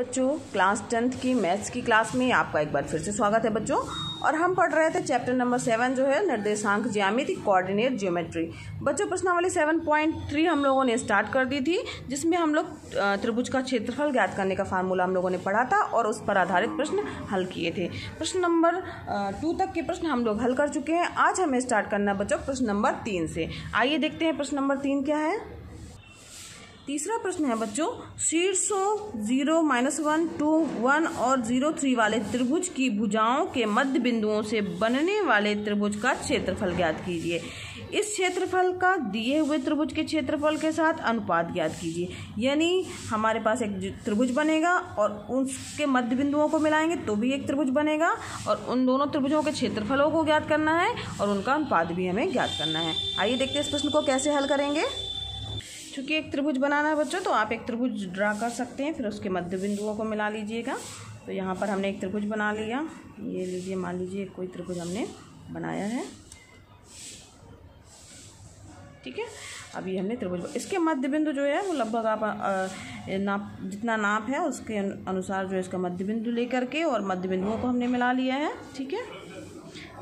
बच्चों, class 10th की maths की क्लास में आपका एक बार फिर से स्वागत है बच्चों। और हम पढ़ रहे थे चैप्टर नंबर 7 जो है निर्देशांक ज्यामिति कोऑर्डिनेट ज्योमेट्री। बच्चों, प्रश्नावली 7.3 हम लोगों ने स्टार्ट कर दी थी, जिसमें हम लोग त्रिभुज का क्षेत्रफल ज्ञात करने का फार्मूला हम लोगों ने पढ़ा था और उस पर आधारित प्रश्न हल किए थे। प्रश्न नंबर 2 तक के प्रश्न हम लोग हल कर चुके हैं। आज हमें स्टार्ट करना है बच्चों प्रश्न नंबर 3 से। आइए देखते हैं प्रश्न नंबर 3 क्या है। तीसरा प्रश्न है बच्चों, शीर्षों 0, -1, 2, 1 और 0, 3 वाले त्रिभुज की भुजाओं के मध्य बिंदुओं से बनने वाले त्रिभुज का क्षेत्रफल ज्ञात कीजिए। इस क्षेत्रफल का दिए हुए त्रिभुज के क्षेत्रफल के साथ अनुपात ज्ञात कीजिए। यानी हमारे पास एक त्रिभुज बनेगा और उसके मध्य बिंदुओं को मिलाएंगे तो भी एक त्रिभुज बनेगा, और उन दोनों त्रिभुजों के क्षेत्रफलों को ज्ञात करना है और उनका अनुपात भी हमें ज्ञात करना है। आइए देखते हैं इस प्रश्न को कैसे हल करेंगे। चूँकि एक त्रिभुज बनाना है बच्चों, तो आप एक त्रिभुज ड्रा कर सकते हैं, फिर उसके मध्य बिंदुओं को मिला लीजिएगा। तो यहाँ पर हमने एक त्रिभुज बना लिया। ये लीजिए, मान लीजिए कोई त्रिभुज हमने बनाया है, ठीक है। अभी हमने त्रिभुज, इसके मध्य बिंदु जो है वो लगभग आप जितना नाप है उसके अनुसार जो है इसका मध्य बिंदु लेकर के और मध्य बिंदुओं को हमने मिला लिया है, ठीक है।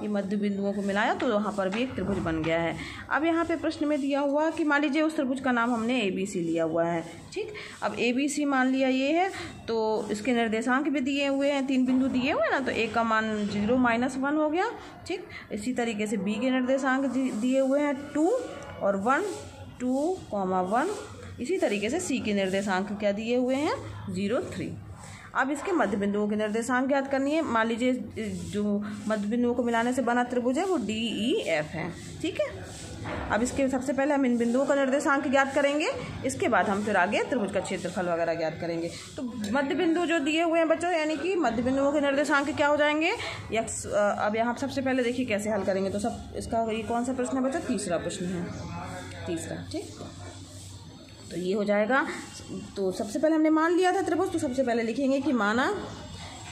ये मध्य बिंदुओं को मिलाया तो यहाँ पर भी एक त्रिभुज बन गया है। अब यहाँ पे प्रश्न में दिया हुआ कि मान लीजिए उस त्रिभुज का नाम हमने ABC लिया हुआ है, ठीक। अब ABC मान लिया ये है, तो इसके निर्देशांक भी दिए हुए हैं, 3 बिंदु दिए हुए हैं ना, तो A का मान 0, -1 हो गया, ठीक। इसी तरीके से B के निर्देशांक दिए हुए हैं 2 और 1, 2, 1। इसी तरीके से C के निर्देशांक क्या दिए हुए हैं 0, 3। अब इसके मध्य बिंदुओं के निर्देशांक ज्ञात करनी है। मान लीजिए जो मध्य बिंदुओं को मिलाने से बना त्रिभुज है वो DEF है, ठीक है। अब इसके सबसे पहले हम इन बिंदुओं का निर्देशांक ज्ञात करेंगे, इसके बाद हम फिर आगे त्रिभुज का क्षेत्रफल वगैरह ज्ञात करेंगे। तो मध्य बिंदु जो दिए हुए हैं बच्चों, यानी कि मध्य बिंदुओं के निर्देशांक क्या हो जाएंगे x। अब यहाँ सबसे पहले देखिए कैसे हल करेंगे। तो सब इसका ये कौन सा प्रश्न है बच्चों, तीसरा प्रश्न है, तीसरा, ठीक। तो ये हो जाएगा। तो सबसे पहले हमने मान लिया था त्रिभुज, तो सबसे पहले लिखेंगे कि माना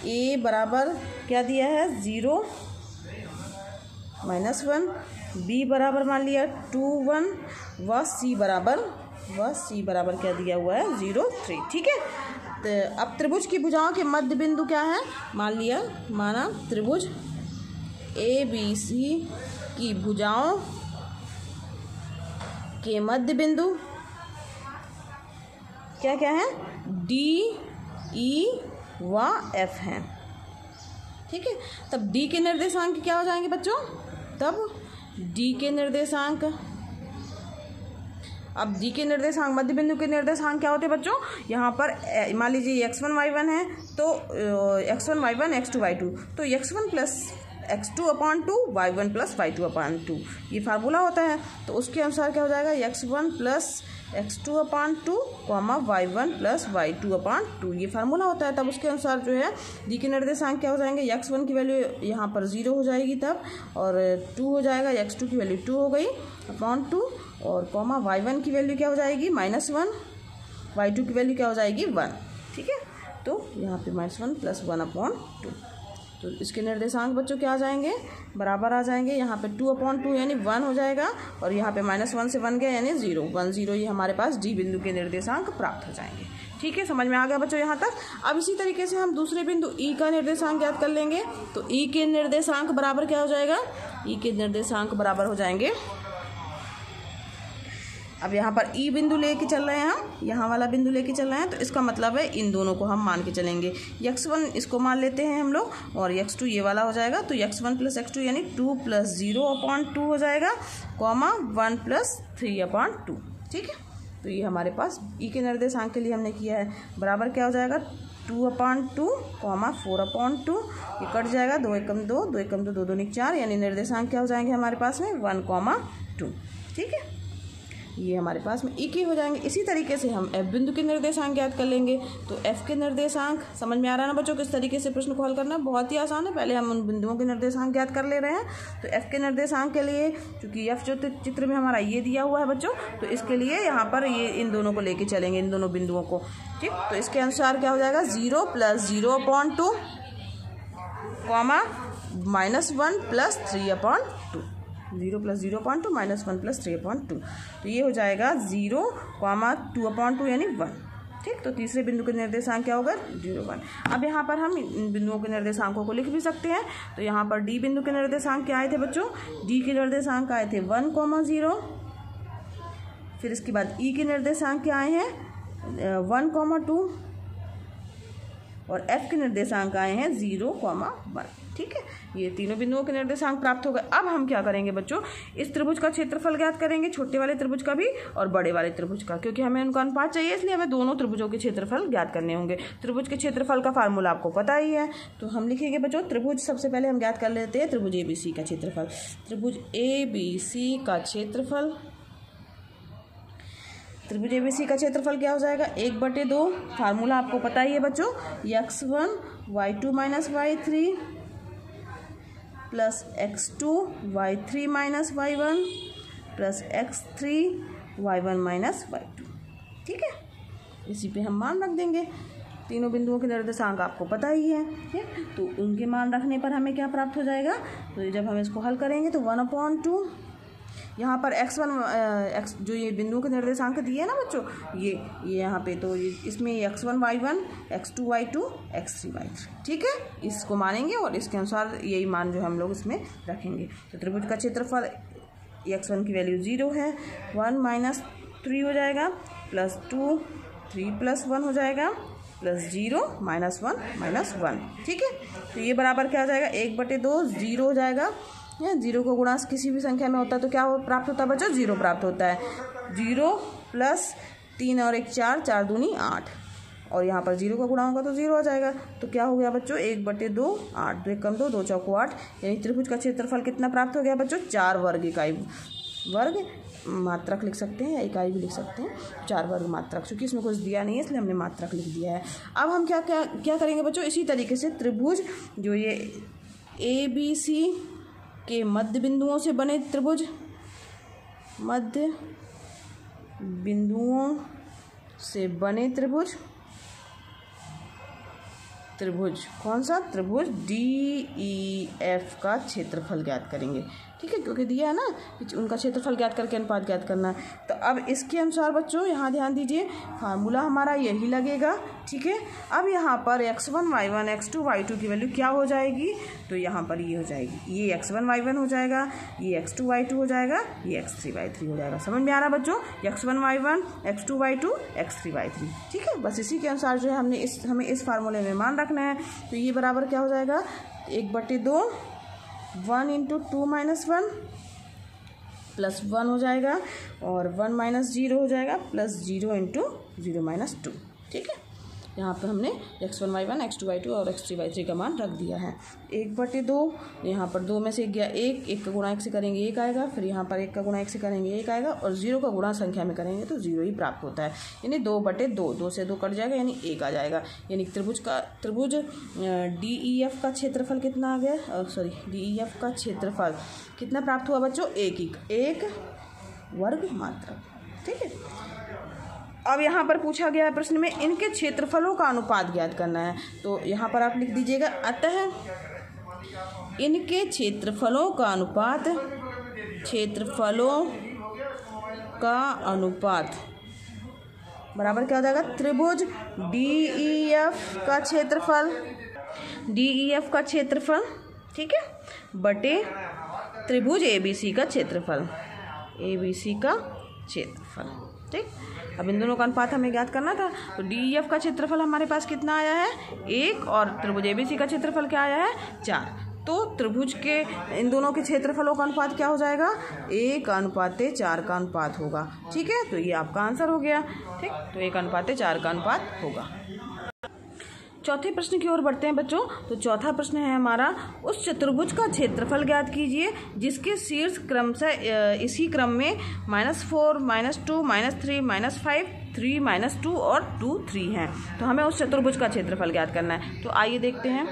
A बराबर क्या दिया है 0, -1, B बराबर मान लिया 2, 1 व C बराबर क्या दिया हुआ है 0, 3, ठीक है। तो अब त्रिभुज की भुजाओं के मध्य बिंदु क्या है, माना त्रिभुज ABC की भुजाओं के मध्य बिंदु क्या है D, E व F हैं, ठीक है। तब D के निर्देशांक क्या हो जाएंगे बच्चों, तब D के निर्देशांक, अब D के निर्देशांक मध्य बिंदु के निर्देशांक क्या होते हैं बच्चों। यहाँ पर मान लीजिए x1 y1 है, तो x1 y1 x2 y2, तो x1 plus x2/2 y1 plus y2/2 ये फार्मूला होता है। तो उसके अनुसार क्या हो जाएगा x1 plus x2/2, y1 plus y2/2 ये फार्मूला होता है। तब उसके अनुसार जो है D के निर्देशांक क्या हो जाएंगे, x1 की वैल्यू यहाँ पर 0 हो जाएगी तब, और 2 हो जाएगा, x2 की वैल्यू 2 हो गई /2, और y1 की वैल्यू क्या हो जाएगी -1, y2 की वैल्यू क्या हो जाएगी 1, ठीक है। तो यहाँ पे -1 प्लस 1/2, तो इसके निर्देशांक बच्चों क्या आ जाएंगे, बराबर आ जाएंगे। यहाँ पे 2/2 यानी 1 हो जाएगा, और यहाँ पे -1 से 1 गया यानी 0, 1, 0 ये हमारे पास D बिंदु के निर्देशांक प्राप्त हो जाएंगे, ठीक है। समझ में आ गया बच्चों यहाँ तक। अब इसी तरीके से हम दूसरे बिंदु E का निर्देशांक ज्ञात कर लेंगे। तो E के निर्देशांक बराबर क्या हो जाएगा, E के निर्देशांक बराबर हो जाएंगे, अब यहाँ पर E बिंदु लेके चल रहे हैं हम, यहाँ वाला बिंदु लेके चल रहे हैं, तो इसका मतलब है इन दोनों को हम मान के चलेंगे। x1 इसको मान लेते हैं हम लोग, और x2 ये वाला हो जाएगा। तो x1 प्लस x2 यानी 2 प्लस 0/2 हो जाएगा, 1 प्लस 3/2, ठीक है। तो ये हमारे पास E के निर्देशांक के लिए हमने किया है। बराबर क्या हो जाएगा 2/2, 4/2, ये कट जाएगा, 2 एकम 2, 2 एकम 2, 2 दूनी 4, यानी निर्देशांक क्या हो जाएंगे हमारे पास में 1, 2, ठीक है। ये हमारे पास में E के हो जाएंगे। इसी तरीके से हम F बिंदु के निर्देशांक ज्ञात कर लेंगे। तो F के निर्देशांक समझ में आ रहा है ना बच्चों, किस तरीके से प्रश्न को हल करना है, बहुत ही आसान है। पहले हम उन बिंदुओं के निर्देशांक ज्ञात कर ले रहे हैं। तो F के निर्देशांक के लिए, चूंकि F जो चित्र में हमारा ये दिया हुआ है बच्चों, तो इसके लिए यहाँ पर ये इन दोनों को लेके चलेंगे, इन दोनों बिंदुओं को, ठीक। तो इसके अनुसार क्या हो जाएगा 0 प्लस 0/2, -1 प्लस 3/2, 0 प्लस 0/2 -1 प्लस 3/2, तो ये हो जाएगा 0, 2/2 यानी 1, ठीक। तो तीसरे बिंदु के निर्देशांक क्या होगा 0 1। अब यहाँ पर हम इन बिंदुओं के निर्देशांकों को लिख भी सकते हैं। तो यहाँ पर डी बिंदु के निर्देशांक क्या आए थे बच्चों, डी के निर्देशांक आए थे 1, 0। फिर इसके बाद ई के निर्देशांक क्या आए हैं 1, 2 और एफ के निर्देशांक आए हैं 0, 1। ठीक है, ये तीनों बिंदुओं के निर्देशांक प्राप्त हो गए। अब हम क्या करेंगे बच्चों, इस त्रिभुज का क्षेत्रफल ज्ञात करेंगे, छोटे वाले त्रिभुज का भी और बड़े वाले त्रिभुज का, क्योंकि हमें उनका अनुपात चाहिए, इसलिए हमें दोनों त्रिभुजों के क्षेत्रफल ज्ञात करने होंगे। त्रिभुज के क्षेत्रफल का फार्मूला आपको पता ही है, तो हम लिखेंगे बच्चों त्रिभुज, सबसे पहले हम ज्ञात कर लेते हैं त्रिभुज ABC का क्षेत्रफल। त्रिभुज ABC का क्षेत्रफल, त्रिभुज ABC का क्षेत्रफल क्या हो जाएगा 1/2। फार्मूला आपको पता ही है बच्चों, x1 y2 - y3 plus x2 y3 - y1 plus x3 y1 - y2। ठीक है, इसी पे हम मान रख देंगे। तीनों बिंदुओं के निर्देशांक आपको पता ही है, ठीक। तो उनके मान रखने पर हमें क्या प्राप्त हो जाएगा, तो जब हम इसको हल करेंगे तो 1/2 यहाँ पर x1 जो ये बिंदुओं के निर्देशांक दिए हैं ना बच्चों, ये यहाँ पे, तो इसमें x1 y1, x2 y2, x3 y3। ठीक है, इसको मानेंगे और इसके अनुसार यही मान जो हम लोग इसमें रखेंगे। तो त्रिभुज का क्षेत्रफल x1 की वैल्यू 0 है, 1 - 3 हो जाएगा, प्लस 2 3 + 1 हो जाएगा, प्लस 0 -1 -1। ठीक है, तो ये बराबर क्या हो जाएगा 1/2, 0 हो जाएगा। 0 को गुणा किसी भी संख्या में होता है तो क्या प्राप्त होता है बच्चों, 0 प्राप्त होता है। 0 प्लस 3 और 1 4, 4 दूनी 8, और यहाँ पर 0 का गुणा होगा तो 0 आ जाएगा। तो क्या हो गया बच्चों 1/2, 8 2 कम 2 2 चौको 8, यानी त्रिभुज का क्षेत्रफल कितना प्राप्त हो गया बच्चों 4 वर्ग इकाई। वर्ग मात्रक लिख सकते हैं या इकाई भी लिख सकते हैं, 4 वर्ग मात्रक, क्योंकि इसमें कुछ दिया नहीं है इसलिए हमने मात्रक लिख दिया है। अब हम क्या करेंगे बच्चों, इसी तरीके से त्रिभुज जो ये ABC के मध्य बिंदुओं से बने त्रिभुज, मध्य बिंदुओं से बने त्रिभुज, त्रिभुज कौन सा, त्रिभुज DEF का क्षेत्रफल ज्ञात करेंगे। ठीक है, क्योंकि दिया है ना उनका क्षेत्रफल ज्ञात करके अनुपात ज्ञात करना है। तो अब इसके अनुसार बच्चों यहाँ ध्यान दीजिए, फार्मूला हमारा यही लगेगा। ठीक है, अब यहाँ पर x1 y1 x2 y2 की वैल्यू क्या हो जाएगी, तो यहाँ पर ये हो जाएगी, ये x1 y1 हो जाएगा, ये x2 y2 हो जाएगा, ये x3 y3 हो जाएगा। समझ में आ रहा बच्चों, x1 y1 x2 y2 x3 y3। ठीक है, बस इसी के अनुसार जो है हमें इस फार्मूले में मान रखना है। तो ये बराबर क्या हो जाएगा 1/2, 1 × 2 - 1 प्लस 1 हो जाएगा, और 1 - 0 हो जाएगा, प्लस 0 × 0 - 2। ठीक है, यहाँ पर हमने x1 y1 x2 y2 और x3 y3 का मान रख दिया है। 1/2, यहाँ पर 2 में से गया 1 का गुणा 1 से करेंगे 1 आएगा, फिर यहाँ पर 1 का गुणा 1 से करेंगे 1 आएगा, और 0 का गुणा संख्या में करेंगे तो 0 ही प्राप्त होता है, यानी 2/2, 2 से 2 कट जाएगा यानी 1 आ जाएगा। यानी त्रिभुज DEF का क्षेत्रफल कितना आ गया, DEF का क्षेत्रफल कितना प्राप्त हुआ बच्चों, 1 वर्ग मात्रक। ठीक है, अब यहाँ पर पूछा गया है प्रश्न में इनके क्षेत्रफलों का अनुपात ज्ञात करना है। तो यहाँ पर आप लिख दीजिएगा, अतः इनके क्षेत्रफलों का अनुपात बराबर क्या हो जाएगा, त्रिभुज DEF का क्षेत्रफल, ठीक है, बटे त्रिभुज ABC का क्षेत्रफल, ठीक। अब इन दोनों का अनुपात हमें ज्ञात करना था। तो DEF का क्षेत्रफल हमारे पास कितना आया है 1, और त्रिभुज ABC का क्षेत्रफल क्या आया है 4। तो त्रिभुज के इन दोनों के क्षेत्रफलों का अनुपात क्या हो जाएगा 1:4 का अनुपात होगा। ठीक है, तो ये आपका आंसर हो गया। ठीक, तो 1:4 का अनुपात होगा। चौथे प्रश्न की ओर बढ़ते हैं बच्चों। तो चौथा प्रश्न है हमारा, उस चतुर्भुज का क्षेत्रफल ज्ञात कीजिए जिसके शीर्ष क्रमशः इसी क्रम में -4 -2 -3 -5 3 -2 और 2 3 हैं। तो हमें उस चतुर्भुज का क्षेत्रफल ज्ञात करना है। तो आइए देखते हैं।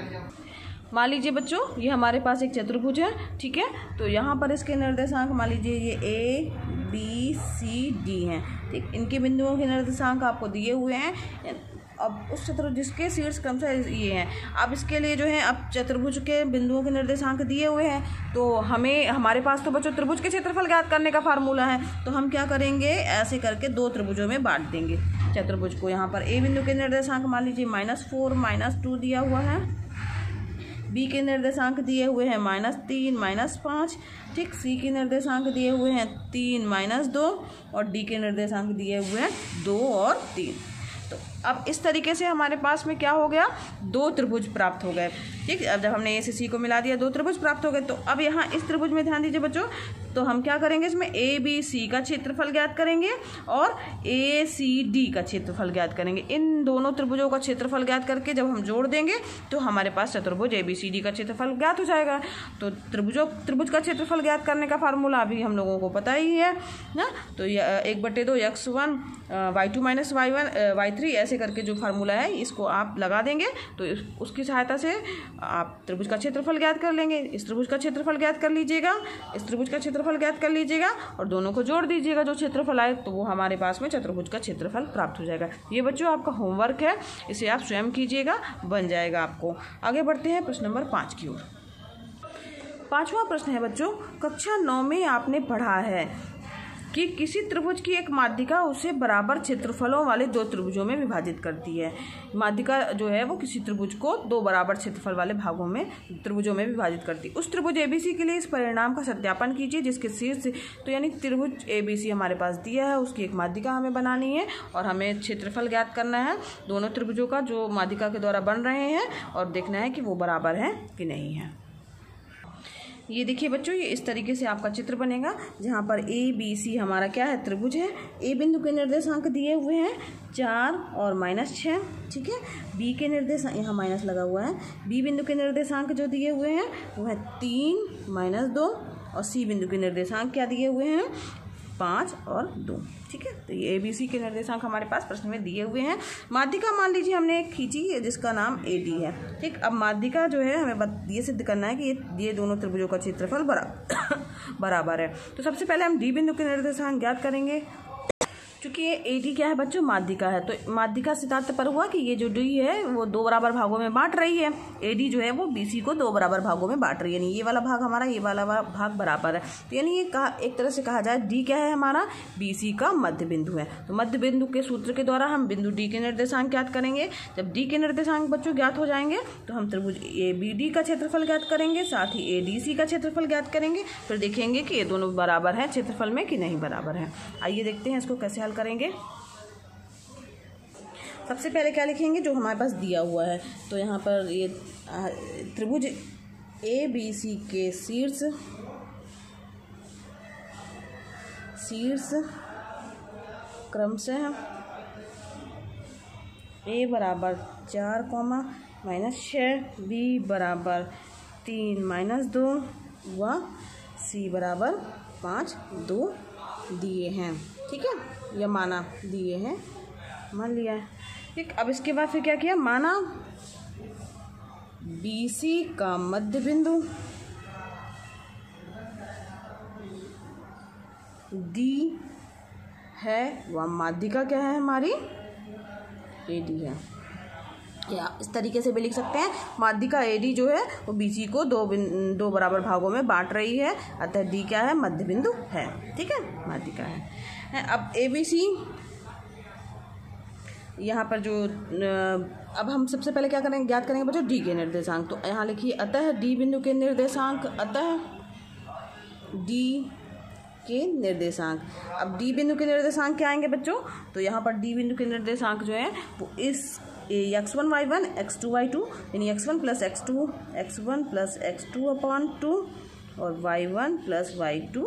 मान लीजिए बच्चों ये हमारे पास एक चतुर्भुज है, ठीक है। तो यहाँ पर इसके निर्देशांक मान लीजिए ये A B C D हैं, ठीक। इनके बिंदुओं के निर्देशांक आपको दिए हुए हैं। अब उस चतुर्भुज जिसके शीर्ष क्रम से ये हैं, अब इसके लिए जो है अब चतुर्भुज के बिंदुओं के निर्देशांक दिए हुए हैं। तो हमारे पास तो बच्चों त्रिभुज के क्षेत्रफल ज्ञात करने का फार्मूला है। तो हम क्या करेंगे, ऐसे करके 2 त्रिभुजों में बांट देंगे, चतुर्भुज को यहाँ पर ए बिंदु के निर्देशांक मान लीजिए -4 -2 दिया हुआ है, बी के निर्देशांक दिए हुए हैं -3 -5, ठीक। सी के निर्देशांक दिए हुए हैं 3 -2 और डी के निर्देशांक दिए हुए हैं 2 और 3। तो अब इस तरीके से हमारे पास में क्या हो गया, 2 त्रिभुज प्राप्त हो गए, ठीक। अब जब हमने ए से सी को मिला दिया 2 त्रिभुज प्राप्त हो गए। तो अब यहाँ इस त्रिभुज में ध्यान दीजिए बच्चों, तो हम क्या करेंगे, इसमें ए बी सी का क्षेत्रफल ज्ञात करेंगे और ए सी डी का क्षेत्रफल ज्ञात करेंगे। इन दोनों त्रिभुजों का क्षेत्रफल ज्ञात करके जब हम जोड़ देंगे तो हमारे पास चतुर्भुज ए बी सी डी का क्षेत्रफल ज्ञात हो जाएगा। तो त्रिभुज का क्षेत्रफल ज्ञात करने का फार्मूला अभी हम लोगों को पता ही है ना। तो 1/2 x1 y2 - y1 y3 ऐसे करके जो फार्मूला है इसको आप लगा देंगे तो उसकी सहायता से आप त्रिभुज का क्षेत्रफल ज्ञात कर लेंगे। इस त्रिभुज का क्षेत्रफल ज्ञात कर लीजिएगा, इस त्रिभुज का क्षेत्रफल ज्ञात कर लीजिएगा और दोनों को जोड़ दीजिएगा। जो क्षेत्रफल आए तो वो हमारे पास में चतुर्भुज का क्षेत्रफल प्राप्त हो जाएगा। ये बच्चों आपका होमवर्क है, इसे आप स्वयं कीजिएगा, बन जाएगा आपको। आगे बढ़ते हैं प्रश्न नंबर 5 की ओर। 5वां प्रश्न है बच्चों, कक्षा 9 में आपने पढ़ा है कि किसी त्रिभुज की एक माध्यिका उसे बराबर क्षेत्रफलों वाले 2 त्रिभुजों में विभाजित करती है। माध्यिका जो है वो किसी त्रिभुज को 2 बराबर क्षेत्रफल वाले भागों में त्रिभुजों में विभाजित करती है। उस त्रिभुज एबीसी के लिए इस परिणाम का सत्यापन कीजिए जिसके शीर्ष, तो यानी त्रिभुज एबीसी हमारे पास दिया है, उसकी एक माध्यिका हमें बनानी है और हमें क्षेत्रफल ज्ञात करना है दोनों त्रिभुजों का जो माध्यिका के द्वारा बन रहे हैं और देखना है कि वो बराबर है कि नहीं है। ये देखिए बच्चों, ये इस तरीके से आपका चित्र बनेगा जहाँ पर ए बी सी हमारा क्या है, त्रिभुज है। ए बिंदु के निर्देशांक दिए हुए हैं 4 और -6, ठीक है। बी के निर्देशांक, यहाँ माइनस लगा हुआ है, बी बिंदु के निर्देशांक जो दिए हुए हैं वो है 3 -2 और सी बिंदु के निर्देशांक क्या दिए हुए हैं 5 और 2, ठीक है। तो ये ए बी सी के निर्देशांक हमारे पास प्रश्न में दिए हुए हैं। माध्यिका मान लीजिए हमने एक खींची जिसका नाम ए डी है, ठीक। अब माध्यिका जो है हमें ये सिद्ध करना है कि ये दोनों त्रिभुजों का क्षेत्रफल बराबर है। तो सबसे पहले हम डी बिंदु के निर्देशांक ज्ञात करेंगे। क्योंकि ये ए डी क्या है बच्चों, माध्यिका है, तो माध्यिका से तात्पर्य हुआ कि ये जो डी है वो 2 बराबर भागों में बांट रही है। ए डी जो है वो बी सी को 2 बराबर भागों में बांट रही है, यानी ये वाला भाग हमारा, ये वाला भाग बराबर है। तो यानी ये एक तरह से कहा जाए डी क्या है हमारा, बी सी का मध्य बिंदु है। तो मध्य बिंदु के सूत्र के द्वारा हम बिंदु डी के निर्देशांक ज्ञात करेंगे। जब डी के निर्देशांक बच्चों ज्ञात हो जाएंगे तो हम त्रिभुज ए बी डी का क्षेत्रफल ज्ञात करेंगे, साथ ही ए डी सी का क्षेत्रफल ज्ञात करेंगे। फिर देखेंगे कि ये दोनों बराबर हैं क्षेत्रफल में कि नहीं बराबर है। आइए देखते हैं इसको कैसे हल करेंगे। सबसे पहले क्या लिखेंगे, जो हमारे पास दिया हुआ है, तो यहाँ पर ये त्रिभुज ए बी सी के शीर्ष क्रमशः ए बराबर 4, -6, बी बराबर 3 -2 व सी बराबर 5, 2 दिए हैं, ठीक है। यह माना दिए हैं, मान लिया है, ठीक। अब इसके बाद फिर क्या किया, माना बी सी का मध्य बिंदु डी है व माध्यिका क्या है हमारी, ए डी है। या इस तरीके से भी लिख सकते हैं, माध्यिका ए डी जो है वो बी सी को 2 बराबर भागों में बांट रही है, अतः डी क्या है, मध्य बिंदु है, ठीक है, माध्यिका है। अब ए बी सी यहाँ पर जो अब हम सबसे पहले क्या करेंगे, ज्ञात करेंगे बच्चों डी के निर्देशांक। तो यहाँ लिखिए अतः डी बिंदु के निर्देशांक, अतः डी के निर्देशांक। अब डी बिंदु के निर्देशांक क्या आएंगे बच्चों, तो यहाँ पर डी बिंदु के निर्देशांक जो है वो इस x1 y1 x2 y2 यानी x1 + x2 अपॉन 2 और y1 + y2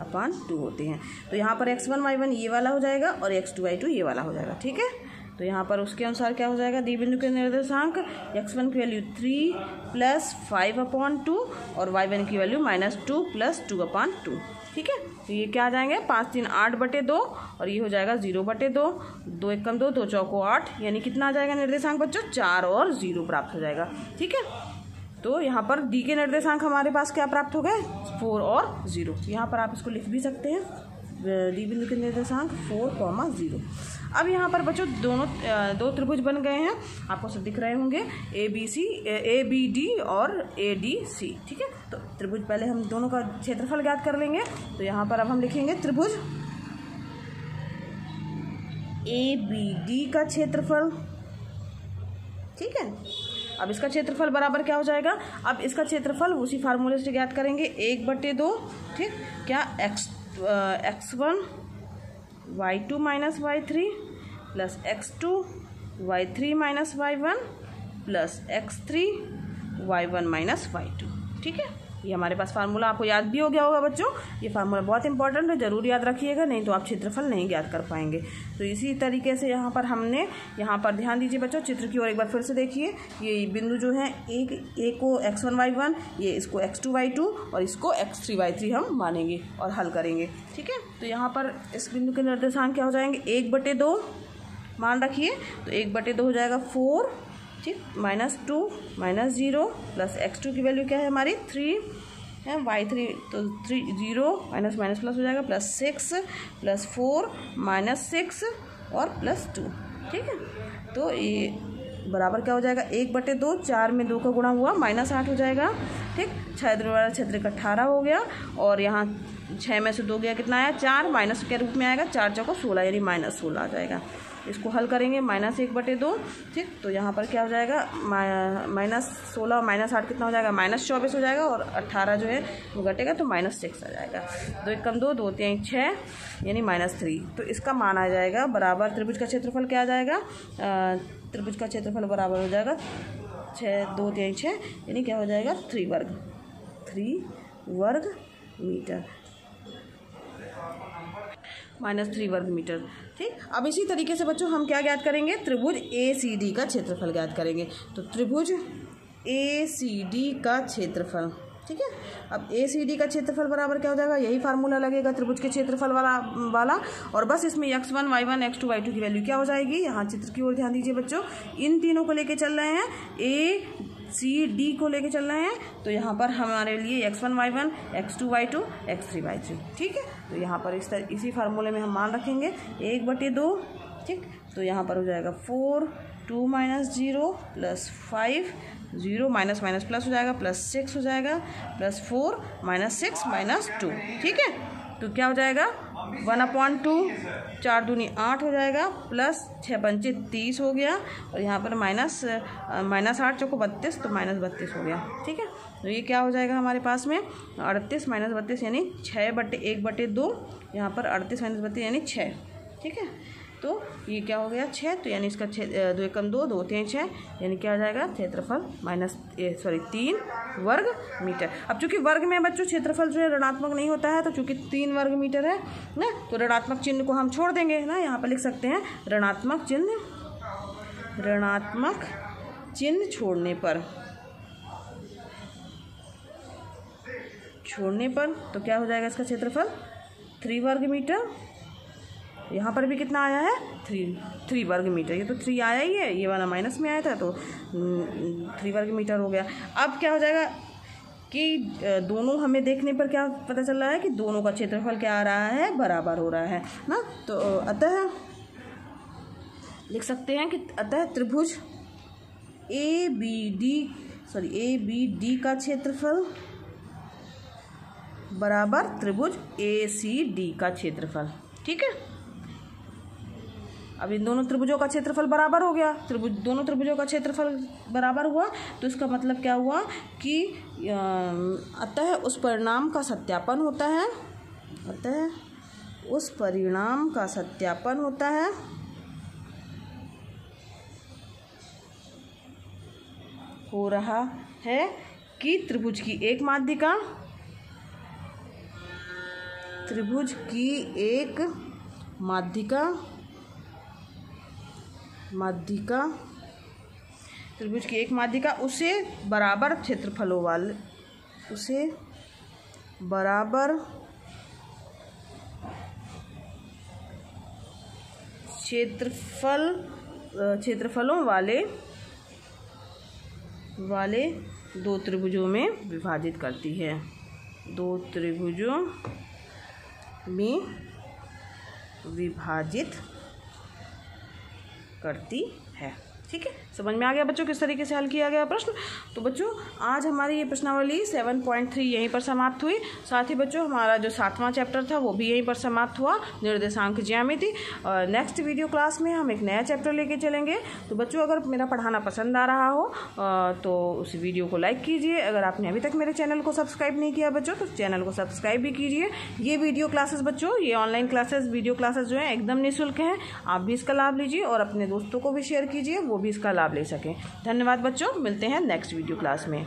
अपॉन 2 होते हैं। तो यहाँ पर x1 y1 ये वाला हो जाएगा और x2 y2 ये वाला हो जाएगा, ठीक है। तो यहाँ पर उसके अनुसार क्या हो जाएगा, डी बिंदु के निर्देशांक x1 की वैल्यू 3 + 5/2 और y1 की वैल्यू -2 + 2/2, ठीक है। तो ये क्या आ जाएंगे, 5 3 8/2 और ये हो जाएगा 0/2, 2 1 2 2 4 8, यानी कितना आ जाएगा निर्देशांक बच्चों, 4 और 0 प्राप्त हो जाएगा, ठीक है। तो यहाँ पर डी के निर्देशांक हमारे पास क्या प्राप्त हो गए, 4 और 0। यहाँ पर आप इसको लिख भी सकते हैं, डी बिंदु के निर्देशांक 4, 0। अब यहाँ पर बच्चों दो त्रिभुज बन गए हैं, आपको सब दिख रहे होंगे, ए बी डी और ए डी सी, ठीक है। तो त्रिभुज पहले हम दोनों का क्षेत्रफल ज्ञात कर लेंगे। तो यहाँ पर अब हम लिखेंगे त्रिभुज ABD का क्षेत्रफल, ठीक है। अब इसका क्षेत्रफल बराबर क्या हो जाएगा, अब इसका क्षेत्रफल उसी फार्मूले से ज्ञात करेंगे, 1/2, ठीक, क्या x1 y2 minus y3 plus x2 y3 minus y1 plus x3 y1 minus y2, ठीक है। ये हमारे पास फार्मूला आपको याद भी हो गया होगा बच्चों। ये फार्मूला बहुत इंपॉर्टेंट है, ज़रूर याद रखिएगा, नहीं तो आप क्षेत्रफल नहीं ज्ञात कर पाएंगे। तो इसी तरीके से यहाँ पर हमने, यहाँ पर ध्यान दीजिए बच्चों, चित्र की ओर एक बार फिर से देखिए। ये बिंदु जो है एक को x1 y1, ये इसको x2 y2 और इसको x3 y3 हम मानेंगे और हल करेंगे, ठीक है। तो यहाँ पर इस बिंदु के निर्देशांक क्या हो जाएंगे, 1/2 मान रखिए, तो 1/2 हो जाएगा 4, ठीक, -2 -0 प्लस x2 की वैल्यू क्या है हमारी 3 है, y3 तो 3 0 माइनस माइनस प्लस हो जाएगा प्लस 6 प्लस 4 -6 और प्लस 2, ठीक है। तो ये बराबर क्या हो जाएगा, 1/2, 4 में 2 का गुणा हुआ -8 हो जाएगा, ठीक, 6 18 हो गया और यहाँ 6 में से 2 गया, कितना आया 4, माइनस के रूप में आएगा, 4 चौको 16 यानी -16 आ जाएगा। इसको हल करेंगे, -1/2, ठीक, तो यहाँ पर क्या हो जाएगा, -16 और -8 कितना हो जाएगा, -24 हो जाएगा और 18 जो है वो घटेगा तो -6 आ जाएगा। 2 1 2 2 3 6 यानी -3। तो इसका मान आ जाएगा बराबर, त्रिभुज का क्षेत्रफल क्या आ जाएगा, त्रिभुज का क्षेत्रफल बराबर हो जाएगा 6 2 3 6 यानी क्या हो जाएगा 3 वर्ग मीटर, -3 वर्ग मीटर, ठीक। अब इसी तरीके से बच्चों हम क्या ज्ञात करेंगे, त्रिभुज ACD का क्षेत्रफल ज्ञात करेंगे। तो त्रिभुज ACD का क्षेत्रफल, ठीक है। अब ACD का क्षेत्रफल बराबर क्या हो जाएगा, यही फार्मूला लगेगा त्रिभुज के क्षेत्रफल वाला और बस इसमें x1 y1 x2 y2 की वैल्यू क्या हो जाएगी, यहाँ चित्र की ओर ध्यान दीजिए बच्चों, इन तीनों को लेके चल रहे हैं, ACD को लेके चल रहे हैं, तो यहाँ पर हमारे लिए x1 y1 x2 y2 x3 y3, ठीक है। तो यहाँ पर इसी फार्मूले में हम मान रखेंगे 1/2, ठीक, तो यहाँ पर हो जाएगा 4 2 -0 प्लस 5 0 माइनस माइनस प्लस हो जाएगा प्लस 6 हो जाएगा प्लस 4 -6 -2, ठीक है। तो क्या हो जाएगा 1/2, 4 दूनी 8 हो जाएगा प्लस 6 पंचे 30 हो गया और यहाँ पर -8 चौको 32 तो -32 हो गया, ठीक है। तो ये क्या हो जाएगा हमारे पास में 38 -32 यानी 6/1/2, यहाँ पर 38 -32 यानी 6, ठीक है। तो ये क्या हो गया 6, तो यानी इसका 2 1 2 2 3 6 यानी क्या हो जाएगा क्षेत्रफल 3 वर्ग मीटर। अब चूंकि वर्ग में बच्चों क्षेत्रफल जो है ऋणात्मक नहीं होता है, तो चूंकि 3 वर्ग मीटर है ना, तो ऋणात्मक चिन्ह को हम छोड़ देंगे ना, यहाँ पर लिख सकते हैं ऋणात्मक चिन्ह छोड़ने पर तो क्या हो जाएगा इसका क्षेत्रफल 3 वर्ग मीटर। यहाँ पर भी कितना आया है 3 वर्ग मीटर, ये तो 3 आया ही है, ये वाला माइनस में आया था तो 3 वर्ग मीटर हो गया। अब क्या हो जाएगा कि दोनों हमें देखने पर क्या पता चल रहा है कि दोनों का क्षेत्रफल क्या आ रहा है, बराबर हो रहा है ना। तो अतः लिख सकते हैं कि अतः त्रिभुज ABD का क्षेत्रफल बराबर त्रिभुज ACD का क्षेत्रफल, ठीक है। अब इन दोनों त्रिभुजों का क्षेत्रफल बराबर हो गया, दोनों त्रिभुजों का क्षेत्रफल बराबर हुआ, तो इसका मतलब क्या हुआ कि अतः उस परिणाम का सत्यापन होता है, हो रहा है कि त्रिभुज की एक माध्यिका उसे बराबर क्षेत्रफलों वाले क्षेत्रफलों वाले 2 त्रिभुजों में विभाजित करती है, 2 त्रिभुजों में विभाजित करती है, ठीक है। समझ में आ गया बच्चों किस तरीके से हल किया गया प्रश्न। तो बच्चों आज हमारी ये प्रश्नावली 7.3 यहीं पर समाप्त हुई। साथ ही बच्चों हमारा जो 7वां चैप्टर था वो भी यहीं पर समाप्त हुआ, निर्देशांक ज्यामिति। और नेक्स्ट वीडियो क्लास में हम एक नया चैप्टर लेके चलेंगे। तो बच्चों अगर मेरा पढ़ाना पसंद आ रहा हो तो उस वीडियो को लाइक कीजिए। अगर आपने अभी तक मेरे चैनल को सब्सक्राइब नहीं किया बच्चों तो चैनल को सब्सक्राइब भी कीजिए। ये वीडियो क्लासेस बच्चों, ये ऑनलाइन क्लासेस वीडियो क्लासेस जो है एकदम निःशुल्क हैं, आप भी इसका लाभ लीजिए और अपने दोस्तों को भी शेयर कीजिए, वो भी इसका लाभ ले सकें। धन्यवाद बच्चों, मिलते हैं नेक्स्ट वीडियो क्लास में।